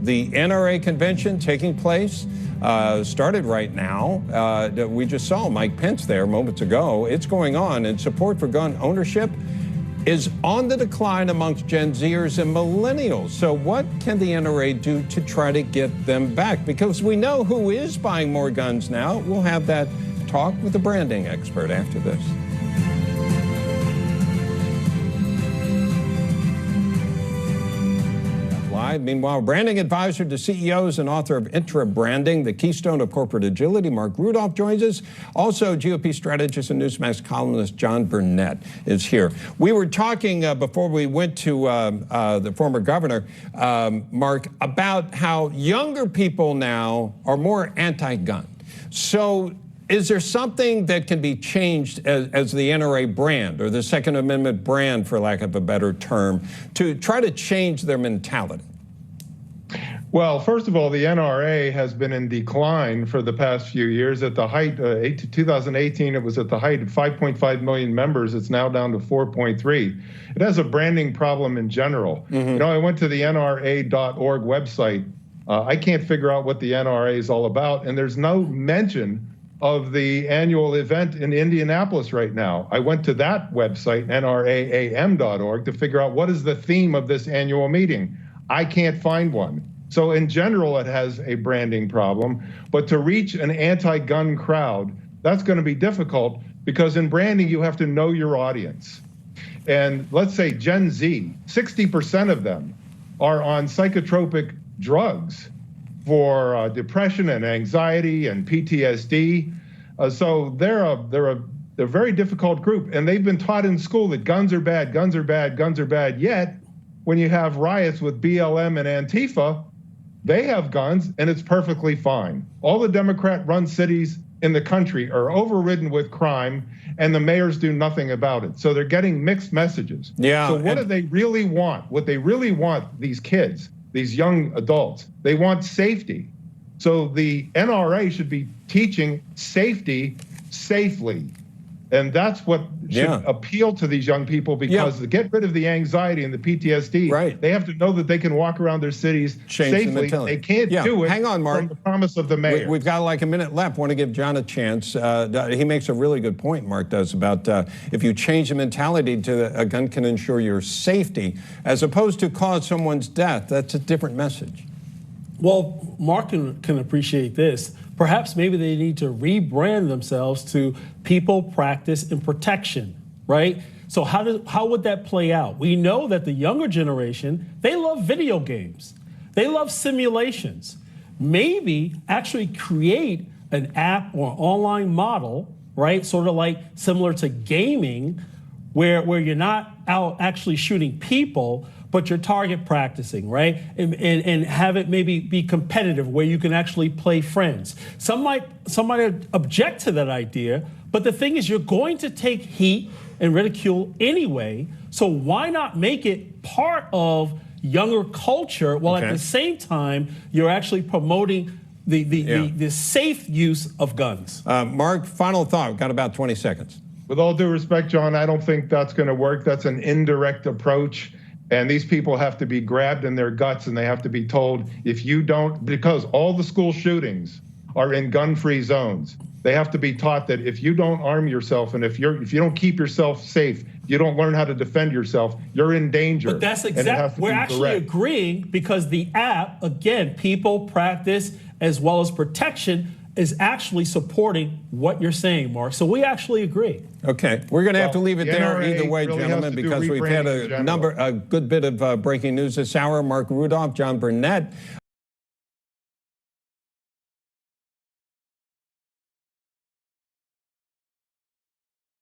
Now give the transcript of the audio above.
the NRA convention taking place, started right now. We just saw Mike Pence there moments ago. It's going on, and support for gun ownership is on the decline amongst GenZers and Millennials. So what can the NRA do to try to get them back? Because we know who is buying more guns now. We'll have that talk with the branding expert after this. Meanwhile, branding advisor to CEOs and author of Rebrand, the keystone of corporate agility, Marc Rudov joins us. Also, GOP strategist and Newsmax columnist John Burnett is here. We were talking before we went to the former governor, Marc, about how younger people now are more anti-gun. So is there something that can be changed as the NRA brand, or the Second Amendment brand, for lack of a better term, to try to change their mentality? Well, first of all, the NRA has been in decline for the past few years. At the height, 2018, it was at the height of 5.5 million members. It's now down to 4.3. It has a branding problem in general. You know, I went to the NRA.org website. I can't figure out what the NRA is all about, and there's no mention of the annual event in Indianapolis right now. I went to that website, NRAAM.org, to figure out what is the theme of this annual meeting. I can't find one. So in general, it has a branding problem, but to reach an anti-gun crowd, that's going to be difficult, because in branding, you have to know your audience. And let's say Gen Z, 60% of them are on psychotropic drugs for depression and anxiety and PTSD. So they're a very difficult group, and they've been taught in school that guns are bad, guns are bad, guns are bad. Yet, when you have riots with BLM and Antifa, they have guns, and it's perfectly fine. All the Democrat-run cities in the country are overridden with crime, and the mayors do nothing about it. So they're getting mixed messages. Yeah. So what do they really want? What they really want, these kids, these young adults, they want safety. So the NRA should be teaching safety safely. And that's what should appeal to these young people, because to get rid of the anxiety and the PTSD, they have to know that they can walk around their cities safely. They can't do it. Hang on, Marc. From the promise of the mayor. We've got like a minute left. Want to give John a chance. He makes a really good point, Marc does, about if you change the mentality to a gun can ensure your safety, as opposed to cause someone's death. That's a different message. Well, Marc can appreciate this. Perhaps maybe they need to rebrand themselves to people, practice, and protection, right? So how would that play out? We know that the younger generation, they love video games. They love simulations. Maybe actually create an app or online model, right? Sort of like similar to gaming, where you're not out actually shooting people, but you're target practicing, right? And have it maybe be competitive, where you can actually play friends. Some might object to that idea, but the thing is, you're going to take heat and ridicule anyway, so why not make it part of younger culture, while at the same time, you're actually promoting the safe use of guns? Marc, final thought. We've got about 20 seconds. With all due respect, John, I don't think that's going to work. That's an indirect approach. And these people have to be grabbed in their guts, and they have to be told, if you don't, because all the school shootings are in gun-free zones. They have to be taught that if you don't arm yourself, and if you don't keep yourself safe, you don't learn how to defend yourself, you're in danger. But that's exactly, we're actually agreeing, because the app, again, people, practice, as well as protection, is actually supporting what you're saying, Marc. So we actually agree. Okay, we're going to have to leave it there either way, gentlemen, because we've had a good bit of breaking news this hour. Marc Rudov, John Burnett.